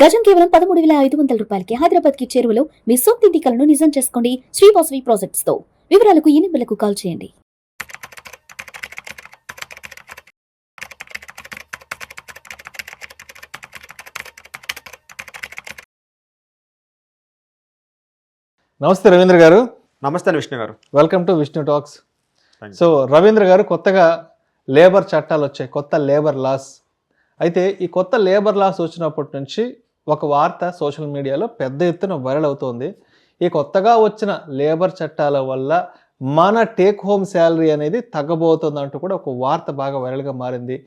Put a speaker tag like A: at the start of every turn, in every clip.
A: గజం కేవలం 13,500 రూపాయలకి హైదరాబాద్ కి చేరువలో మీ సొంతింటి కలను నిజం చేసుకోండి శ్రీ వాసవి ప్రాజెక్ట్స్ తో. వివరాలకు ఈ నెంబర్లకు కాల్ చేయండి.
B: నమస్తే రవీంద్ర గారు.
C: నమస్తే విష్ణు గారు.
B: Welcome to Vishnu talks. So Ravindra గారు, కొత్తగా లేబర్ చట్టాలు వచ్చాయి, కొత్త లేబర్ లాస్. అయితే ఈ కొత్త లేబర్ లాస్ వచ్చినప్పటి నుంచి ఒక వార్త సోషల్ మీడియాలో పెద్ద ఎత్తున వైరల్ అవుతోంది. ఈ కొత్తగా వచ్చిన లేబర్ చట్టాల వల్ల మన టేక్ హోమ్ శాలరీ అనేది తగ్గబోతుంది అంటూ కూడా ఒక వార్త బాగా వైరల్గా మారింది.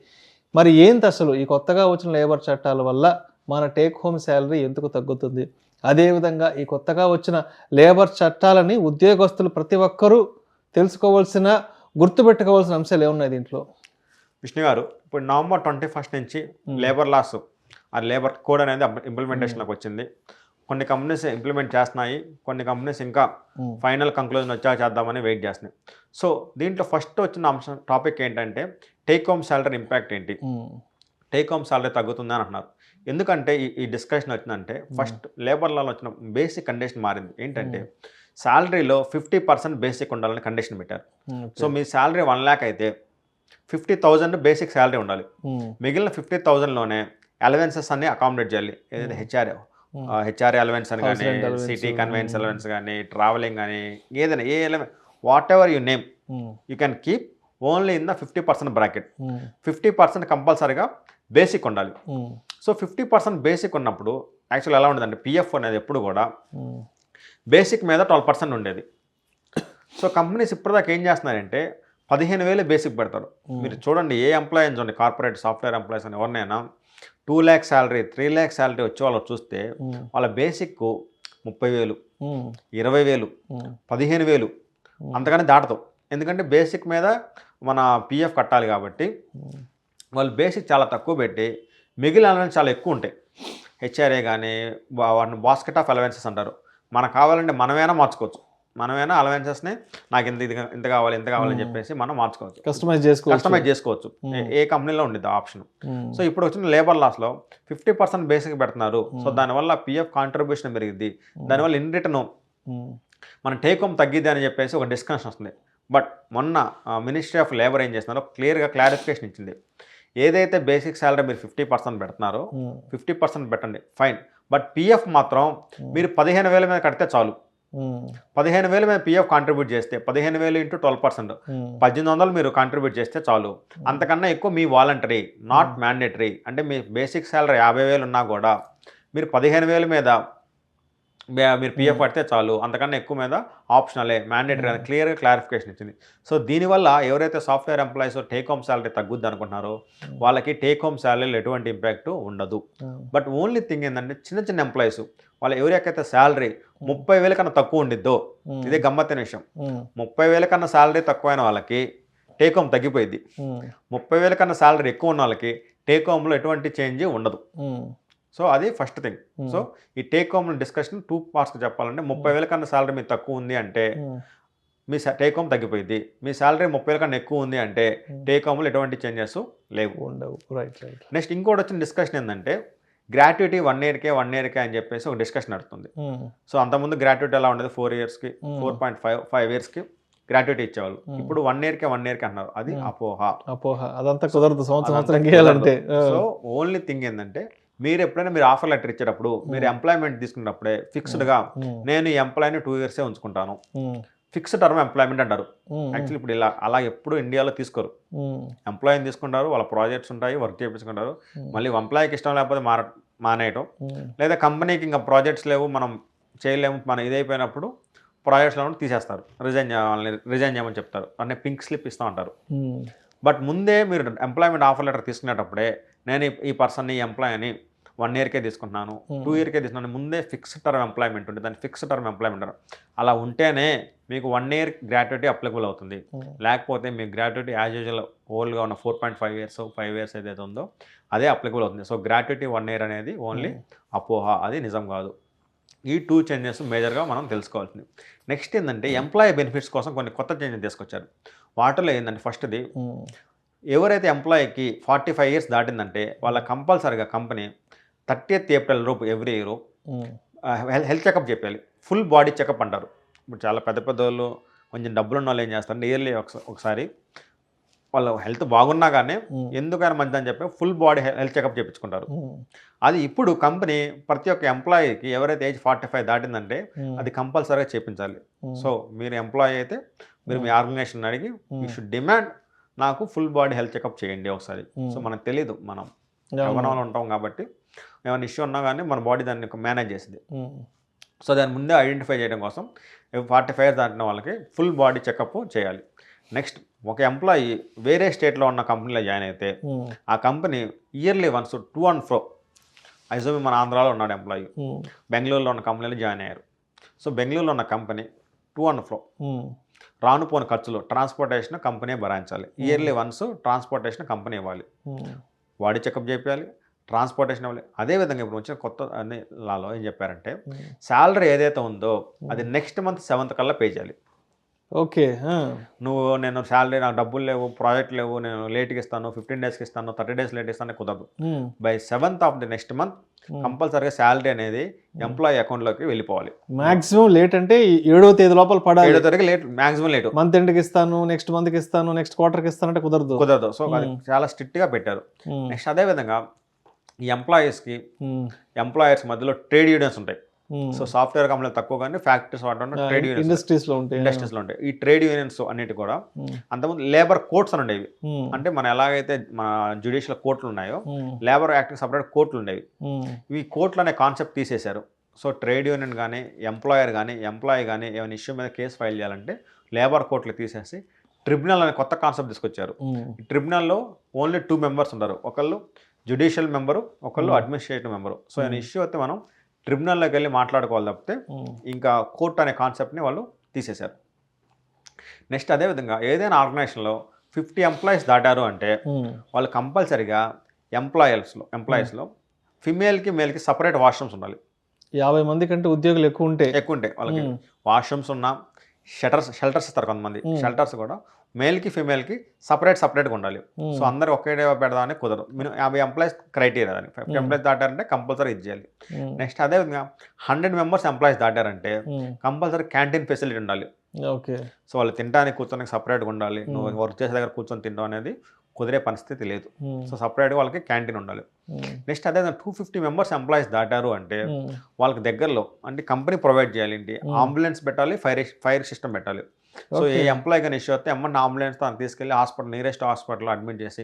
B: మరి ఏంటి అసలు ఈ కొత్తగా వచ్చిన లేబర్ చట్టాల వల్ల మన టేక్ హోమ్ శాలరీ ఎందుకు తగ్గుతుంది? అదేవిధంగా ఈ కొత్తగా వచ్చిన లేబర్ చట్టాలని ఉద్యోగస్తులు ప్రతి ఒక్కరూ తెలుసుకోవాల్సిన, గుర్తుపెట్టుకోవాల్సిన అంశాలు ఏమున్నాయి దీంట్లో?
C: విష్ణు గారు, ఇప్పుడు నవంబర్ 21 నుంచి లేబర్ లాస్, ఆ లేబర్ కోడ్ అనేది ఇంప్లిమెంటేషన్లోకి వచ్చింది. కొన్ని కంపెనీస్ ఇంప్లిమెంట్ చేస్తున్నాయి, కొన్ని కంపెనీస్ ఇంకా ఫైనల్ కంక్లూజన్ వచ్చాక చేద్దామని వెయిట్ చేస్తున్నాయి. సో దీంట్లో ఫస్ట్ వచ్చిన అంశం టాపిక్ ఏంటంటే టేక్ హోమ్ శాలరీ ఇంపాక్ట్ ఏంటి, టేక్ హోమ్ శాలరీ తగ్గుతుందని అంటున్నారు. ఎందుకంటే ఈ డిస్కషన్ వచ్చిందంటే ఫస్ట్ లేబర్ లాలో వచ్చిన బేసిక్ కండిషన్ మారింది. ఏంటంటే శాలరీలో 50% బేసిక్ ఉండాలని కండిషన్ పెట్టారు. సో మీ శాలరీ 1 lakh అయితే 50,000 బేసిక్ శాలరీ ఉండాలి. మిగిలిన 50,000లోనే అలవెన్సెస్ అన్ని అకామిడేట్ చేయాలి. ఏదైతే హెచ్ఆర్ఏ అలవెన్స్ అని కానీ, సిటీ కన్వెన్స్ అలవెన్స్ కానీ, ట్రావెలింగ్ కానీ, ఏదైనా a allowance, whatever you name, you can keep only in the 50% bracket. 50% కంపల్సరీగా బేసిక్ ఉండాలి. సో 50% బేసిక్ ఉన్నప్పుడు యాక్చువల్ ఎలా ఉండదంటే పిఎఫ్ అనేది ఎప్పుడు కూడా బేసిక్ మీద 12% ఉండేది. సో కంపెనీస్ ఇప్పటిదాకా ఏం చేస్తున్నారంటే 15,000 బేసిక్ పెడతారు. మీరు చూడండి, ఏ ఎంప్లాయీ చూడండి, కార్పొరేట్ సాఫ్ట్వేర్ ఎంప్లాయీస్ అని ఎవరినైనా 2 lakh శాలరీ, 3 lakh శాలరీ వచ్చే వాళ్ళు చూస్తే వాళ్ళ బేసిక్ 30,000, 20,000, 15,000 అంతగానే దాటదు. ఎందుకంటే బేసిక్ మీద మన పిఎఫ్ కట్టాలి కాబట్టి వాళ్ళు బేసిక్ చాలా తక్కువ పెట్టి మిగిలిన అలవెన్స్ చాలా ఎక్కువ ఉంటాయి. హెచ్ఆర్ఏ కానీ వాటిని బాస్కెట్ ఆఫ్ అలవెన్సెస్ అంటారు. మనకు కావాలంటే మనమైనా మార్చుకోవచ్చు. మనమైనా అలవెన్సెస్ని నాకు ఇంత కావాలి అని చెప్పేసి మనం మార్చుకోవచ్చు, కస్టమైజ్ చేసుకోవచ్చు. ఏ కంపెనీలో ఉండేది ఆప్షన్. సో ఇప్పుడు వచ్చిన లేబర్ లాస్లో 50% బేసిక్ పెడుతున్నారు. సో దానివల్ల పిఎఫ్ కాంట్రిబ్యూషన్ పెరిగింది, దానివల్ల ఇన్ రిటర్న్ మన టేక్ హోమ్ తగ్గిద్ది అని చెప్పేసి ఒక డిస్కషన్ వస్తుంది. బట్ మొన్న మినిస్ట్రీ ఆఫ్ లేబర్ ఏం చేస్తున్నారో క్లియర్గా క్లారిఫికేషన్ ఇచ్చింది. ఏదైతే బేసిక్ శాలరీ మీరు 50% పెడుతున్నారో 50% పెట్టండి, ఫైన్. బట్ పిఎఫ్ మాత్రం మీరు 15,000 మీద కడితే చాలు. 15,000 మీద పిఎఫ్ కాంట్రిబ్యూట్ చేస్తే 15,000 ఇంటూ 12%, 1,800 మీరు కాంట్రిబ్యూట్ చేస్తే చాలు. అంతకన్నా ఎక్కువ మీ వాలంటరీ, నాట్ మ్యాండేటరీ. అంటే మీ బేసిక్ శాలరీ 50,000 ఉన్నా కూడా మీరు 15,000 మీద మీరు పిఎఫ్ కడితే చాలు, అంతకన్నా ఎక్కువ మీద ఆప్షనలే, మ్యాండేటరీ అని క్లియర్గా క్లారిఫికేషన్ ఇచ్చింది. సో దీనివల్ల ఎవరైతే software employees take home salary తగ్గుద్ది అనుకుంటున్నారో వాళ్ళకి టేక్ హోమ్ శాలరీలో ఎటువంటి ఇంపాక్ట్ ఉండదు. బట్ ఓన్లీ థింగ్ ఏంటంటే చిన్న ఎంప్లాయీస్ వాళ్ళు ఎవరికైతే శాలరీ 30,000 కన్నా తక్కువ ఉండిద్దో, ఇదే గమ్మత్తైన విషయం, 30,000 కన్నా శాలరీ తక్కువైన వాళ్ళకి టేక్ హోమ్ తగ్గిపోయింది. 30,000 కన్నా శాలరీ ఎక్కువ ఉన్న వాళ్ళకి టేక్ హోమ్లో ఎటువంటి చేంజ్ ఉండదు. సో అది ఫస్ట్ థింగ్. సో ఈ టేక్ హోమ్ డిస్కషన్ 2 parts చెప్పాలంటే 30,000 కన్నా శాలరీ మీకు తక్కువ ఉంది అంటే మీ టేక్ హోమ్ తగ్గిపోయింది. మీ శాలరీ 30,000 కన్నా ఎక్కువ ఉంది అంటే టేక్ హోమ్లో ఎటువంటి చేంజెస్ లేవు. నెక్స్ట్ ఇంకోటి వచ్చిన డిస్కషన్ ఏంటంటే గ్రాట్యుటీ 1 yearకే అని చెప్పేసి ఒక డిస్కషన్ నడుస్తుంది. సో అంతకుముందు గ్రాట్యుటీ ఎలా ఉండేది, 4 yearsకి 4.5 yearsకి గ్రాట్యుటీ ఇచ్చేవాళ్ళు. ఇప్పుడు 1 yearకే అన్నారు. అది అపోహ,
B: అదంతా కుదరదు సంవత్సరం.
C: సో ఓన్లీ థింగ్ ఏంటంటే మీరు ఎప్పుడైనా మీరు ఆఫర్ లెటర్ ఇచ్చేటప్పుడు, మీరు ఎంప్లాయ్మెంట్ తీసుకున్నప్పుడే ఫిక్స్డ్గా నేను ఈ ఎంప్లాయీని 2 years ఉంచుకుంటాను, ఫిక్స్డ్ టర్మ్ ఎంప్లాయ్మెంట్ అంటారు. యాక్చువల్లీ ఇప్పుడు అలా ఎప్పుడు ఇండియాలో తీసుకోరు. ఎంప్లాయీని తీసుకుంటారు, వాళ్ళ ప్రాజెక్ట్స్ ఉంటాయి, వర్క్ చేయించుకుంటారు. మళ్ళీ ఎంప్లాయీకి ఇష్టం లేకపోతే మానేయటం, లేదా కంపెనీకి ఇంకా ప్రాజెక్ట్స్ లేవు, మనం చేయలేము, మనం ఇదైపోయినప్పుడు ప్రాజెక్ట్స్లో తీసేస్తారు, రిజైన్ చేయమని చెప్తారు, అన్నీ పింక్ స్లిప్ ఇస్తూ ఉంటారు. బట్ ముందే మీరు ఎంప్లాయ్మెంట్ ఆఫర్ లెటర్ తీసుకునేటప్పుడే నేను ఈ పర్సన్ని, ఈ ఎంప్లాయీని 1 yearకే తీసుకుంటున్నాను, 2 yearకే తీసుకున్నాను, ముందే ఫిక్స్డ్ టర్మ్ ఎంప్లాయ్మెంట్ ఉంటుంది, దాన్ని ఫిక్స్డ్ టర్మ్ ఎంప్లాయ్మెంట్ అంటారు. అలా ఉంటేనే మీకు 1 year గ్రాట్యుటీ అప్లికబుల్ అవుతుంది. లేకపోతే మీ గ్రాట్యుటీ యాజ్ యూజువల్ ఓల్డ్గా ఉన్న 4.5 years 5 years ఏదైతే ఉందో అదే అప్లికబుల్ అవుతుంది. సో గ్రాట్యుటీ 1 year అనేది ఓన్లీ అపోహ, అది నిజం కాదు. ఈ 2 చేంజెస్ మేజర్గా మనం తెలుసుకోవాల్సింది. నెక్స్ట్ ఏంటంటే ఎంప్లాయీ బెనిఫిట్స్ కోసం కొన్ని కొత్త చేంజెస్ తీసుకొచ్చారు. వాటిలో ఏంటంటే ఫస్ట్ది, ఎవరైతే ఎంప్లాయీకి 45 years దాటిందంటే వాళ్ళ కంపల్సరీగా కంపెనీ 30th ఏప్రిల్ లోపు ఎవ్రీ ఇయర్ హెల్త్ చెకప్ చెప్పాలి. ఫుల్ బాడీ చెకప్ అంటారు. ఇప్పుడు చాలా పెద్ద పెద్ద వాళ్ళు, కొంచెం డబ్బులు ఉన్న వాళ్ళు ఏం చేస్తారు, ఇయర్లీ ఒకసారి వాళ్ళ హెల్త్ బాగున్నా కానీ ఎందుకైనా మంచిదని చెప్పి ఫుల్ బాడీ హెల్త్ చెకప్ చేయించుకుంటారు. అది ఇప్పుడు కంపెనీ ప్రతి ఒక్క ఎంప్లాయీకి ఎవరైతే ఏజ్ 45 దాటిందంటే అది కంపల్సరీగా చేయించాలి. సో మీరు ఎంప్లాయీ అయితే మీరు మీ ఆర్గనైజేషన్ అడిగి యూ షుడ్ డిమాండ్ నాకు ఫుల్ బాడీ హెల్త్ చెకప్ చేయండి ఒకసారి. సో మనకు తెలియదు, మనం యవ్వనంలో ఉంటాం కాబట్టి ఏమైనా ఇష్యూ ఉన్నా కానీ మన బాడీ దాన్ని మేనేజ్ చేసింది. సో దాని ముందే ఐడెంటిఫై చేయడం కోసం 45 years దాటిన వాళ్ళకి ఫుల్ బాడీ చెకప్ చేయాలి. నెక్స్ట్ ఒక ఎంప్లాయీ వేరే స్టేట్లో ఉన్న కంపెనీలో జాయిన్ అయితే ఆ company yearly once to and fro, ఐజోమి మన ఆంధ్రాలో ఉన్నాడు ఎంప్లాయీ, బెంగళూరులో ఉన్న కంపెనీలో జాయిన్ అయ్యారు. సో బెంగళూరులో ఉన్న కంపెనీ టు అండ్ ఫ్రో రానుపోని ఖర్చులు ట్రాన్స్పోర్టేషన్ కంపెనీ భరించాలి. ఇయర్లీ వన్స్ ట్రాన్స్పోర్టేషన్ కంపెనీ ఇవ్వాలి, బాడీ చెకప్ చేయాలి, ట్రాన్స్పోర్టేషన్ ఇవ్వాలి. అదేవిధంగా ఇప్పుడు వచ్చిన కొత్త అన్ని లాలో ఏం చెప్పారంటే శాలరీ ఏదైతే ఉందో అది నెక్స్ట్ మంత్ 7th కల్లా పే చేయాలి.
B: ఓకే,
C: నేను శాలరీ, నాకు డబ్బులు లేవు, ప్రాజెక్ట్ లేవు, నేను లేట్కి ఇస్తాను, 15 daysకి ఇస్తాను, 30 days లేట్ ఇస్తాను కుదరదు. By 7th of the next month కంపల్సరీగా శాలరీ అనేది ఎంప్లాయీ అకౌంట్లోకి వెళ్ళిపోవాలి.
B: మాక్సిమం లేట్ అంటే 7వ తేదీ లోపల పడాలి.
C: 7వ తేదీకి లేట్, మాక్సిమం లేట్.
B: మంత్ ఎండ్కి ఇస్తాను, నెక్స్ట్ మంత్కి ఇస్తాను, నెక్స్ట్ క్వార్టర్కి ఇస్తానంటే కుదరదు.
C: సో అది చాలా స్ట్రిక్ట్గా పెట్టారు. నెక్స్ట్ అదేవిధంగా ఈ ఎంప్లాయర్స్ మధ్యలో ట్రేడ్ యూనియన్స్ ఉంటాయి. సో సాఫ్ట్వేర్ కంపెనీలు తక్కువ కానీ ఫ్యాక్టరీస్ వాటి ట్రేడ్ యూనియన్స్ ఇండస్ట్రీస్లో ఉంటాయి. ఈ ట్రేడ్ యూనియన్స్ అన్నిటి కూడా అంతకుముందు లేబర్ కోర్ట్స్ అని ఉండేవి. అంటే మన ఎలాగైతే మన జ్యుడిషియల్ కోర్టులు ఉన్నాయో లేబర్ యాక్ట్ సపరేట్ కోర్టులు ఉండేవి. ఈ కోర్టులు అనే కాన్సెప్ట్ తీసేశారు. సో ట్రేడ్ యూనియన్ కానీ ఎంప్లాయీ కానీ ఏమైనా ఇష్యూ మీద కేసు ఫైల్ చేయాలంటే లేబర్ కోర్టులు తీసేసి ట్రిబ్యునల్ అనే కొత్త కాన్సెప్ట్ తీసుకొచ్చారు. ఈ ట్రిబ్యునల్లో ఓన్లీ 2 members ఉంటారు, ఒకళ్ళు జ్యుడిషియల్ మెంబరు, ఒకళ్ళు అడ్మినిస్ట్రేటివ్ మెంబరు. సో ఏమైనా ఇష్యూ అయితే మనం ట్రిబ్యునల్లోకి వెళ్ళి మాట్లాడుకోవాలి తప్పితే ఇంకా కోర్టు అనే కాన్సెప్ట్ని వాళ్ళు తీసేశారు. నెక్స్ట్ అదేవిధంగా ఏదైనా ఆర్గనైజేషన్లో 50 employees దాటారు అంటే వాళ్ళు కంపల్సరీగా ఎంప్లాయీస్లో ఫిమేల్కి మేల్కి సపరేట్ వాష్రూమ్స్ ఉండాలి.
B: 50 మంది కంటే ఉద్యోగులు ఎక్కువ ఉంటాయి
C: వాళ్ళకి వాష్రూమ్స్ ఉన్నా షెల్టర్స్ ఇస్తారు కొంతమంది. షెల్టర్స్ కూడా మేల్కి ఫిమేల్కి సపరేట్గా ఉండాలి. సో అందరు ఒకే పెడదామని కుదరదు. 50 employees క్రైటీరియా, దాన్ని 50 employees దాటారంటే కంపల్సరీ ఇది చేయాలి. నెక్స్ట్ అదేవిధంగా 100 members ఎంప్లాయీస్ దాటారంటే కంపల్సరీ క్యాంటీన్ ఫెసిలిటీ ఉండాలి.
B: ఓకే,
C: సో వాళ్ళు తినడానికి కూర్చొని సపరేట్గా ఉండాలి. నువ్వు వర్క్ చేసే దగ్గర కూర్చొని తినడం అనేది కుదిరే పరిస్థితి లేదు. సో సపరేట్గా వాళ్ళకి క్యాంటీన్ ఉండాలి. నెక్స్ట్ అదే 250 members ఎంప్లాయీస్ దాటారు అంటే వాళ్ళకి దగ్గరలో అంటే కంపెనీ ప్రొవైడ్ చేయాలి. ఏంటి, అంబులెన్స్ పెట్టాలి, ఫైర్ సిస్టమ్ పెట్టాలి. సో ఏ ఎంప్లాయీ కానీ ఇష్యూ వస్తే అంబులెన్స్ తను తీసుకెళ్ళి నియరెస్ట్ హాస్పిటల్లో అడ్మిట్ చేసి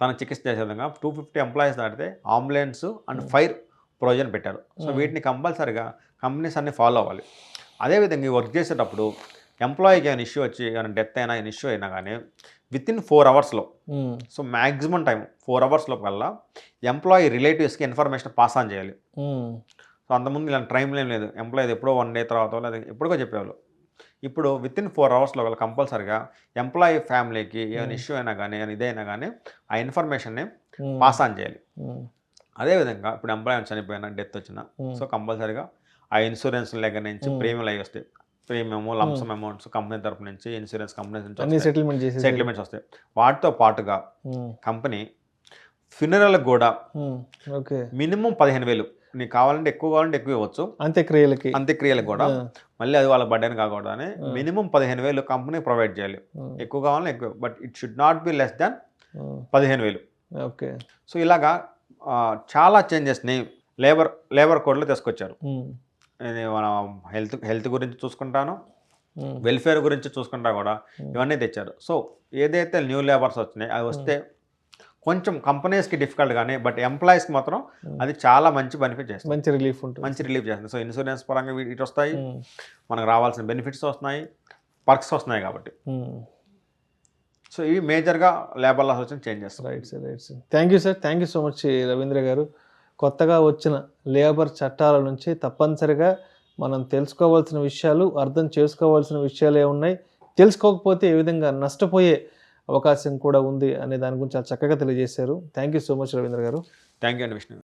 C: తనకు చికిత్స చేసే విధంగా 250 employees దాటితే అంబులెన్స్ అండ్ ఫైర్ ప్రొవిజన్ పెట్టారు. సో వీటిని కంపల్సరీగా కంపెనీస్ అన్ని ఫాలో అవ్వాలి. అదేవిధంగా వర్క్ చేసేటప్పుడు ఎంప్లాయీకి ఏమైనా ఇష్యూ వచ్చి ఏమైనా డెత్ అయినా ఇష్యూ అయినా కానీ within 4 hours, so maximum time 4 hours కల్లా ఎంప్లాయీ రిలేటివ్స్కి ఇన్ఫర్మేషన్ పాస్ ఆన్ చేయాలి. సో అంతకుముందు ఇలాంటి టైం ఏం లేదు, ఎంప్లాయీ ఎప్పుడో 1 day తర్వాత లేదా ఎప్పుడుకో చెప్పేవాళ్ళు. ఇప్పుడు వితిన్ 4 hours కంపల్సరీగా ఎంప్లాయీ ఫ్యామిలీకి ఏమైనా ఇష్యూ అయినా కానీ ఇదైనా కానీ ఆ ఇన్ఫర్మేషన్ని పాస్ ఆన్ చేయాలి. అదేవిధంగా ఇప్పుడు ఎంప్లాయీ చనిపోయినా డెత్ వచ్చినా సో కంపల్సరీగా ఆ ఇన్సూరెన్స్ దగ్గర నుంచి ప్రీమియం అవి వస్తాయి. ప్రీమియం లంసమ్ అమౌంట్స్ కంపెనీ తరపు నుంచి, ఇన్సూరెన్స్ కంపెనీ నుంచి సెటిల్మెంట్స్ వస్తాయి. వాటితో పాటుగా కంపెనీ ఫ్యూనరల్కి కూడా మినిమం 15,000, నీకు కావాలంటే ఎక్కువ ఇవ్వచ్చు, అంత్యక్రియలకు కూడా మళ్ళీ అది వాళ్ళ బర్డెన్ కాకూడదని మినిమం 15,000 కంపెనీ ప్రొవైడ్ చేయాలి. ఎక్కువ కావాలని ఎక్కువ, but it should not be less than 15,000.
B: Okay,
C: so ఇలాగా చాలా చేంజెస్ని లేబర్ కోడ్లో తీసుకొచ్చారు. మన హెల్త్ గురించి చూసుకుంటాను, వెల్ఫేర్ గురించి చూసుకుంటా కూడా ఇవన్నీ తెచ్చారు. సో ఏదైతే న్యూ లేబర్స్ వచ్చినాయి అవి వస్తే కొంచెం కంపెనీస్కి డిఫికల్ట్ కానీ బట్ ఎంప్లాయీస్కి మాత్రం అది చాలా మంచి బెనిఫిట్ చేస్తుంది, మంచి రిలీఫ్ చేస్తుంది. సో ఇన్సూరెన్స్ పరంగా ఇటు వస్తాయి, మనకు రావాల్సిన బెనిఫిట్స్ వస్తున్నాయి, పర్క్స్ వస్తున్నాయి కాబట్టి. సో ఇవి మేజర్గా లేబర్ లాస్ వచ్చిన changes.
B: Right sir. Thank you so much Ravindra గారు. కొత్తగా వచ్చిన లేబర్ చట్టాల నుంచి తప్పనిసరిగా మనం తెలుసుకోవాల్సిన విషయాలు, అర్థం చేసుకోవాల్సిన విషయాలు ఏమున్నాయి, తెలుసుకోకపోతే ఏ విధంగా నష్టపోయే అవకాశం కూడా ఉంది అనే దాని గురించి చాలా చక్కగా తెలియజేశారు. Thank you so much Ravindra garu.
C: Thank you అండి విష్ణు.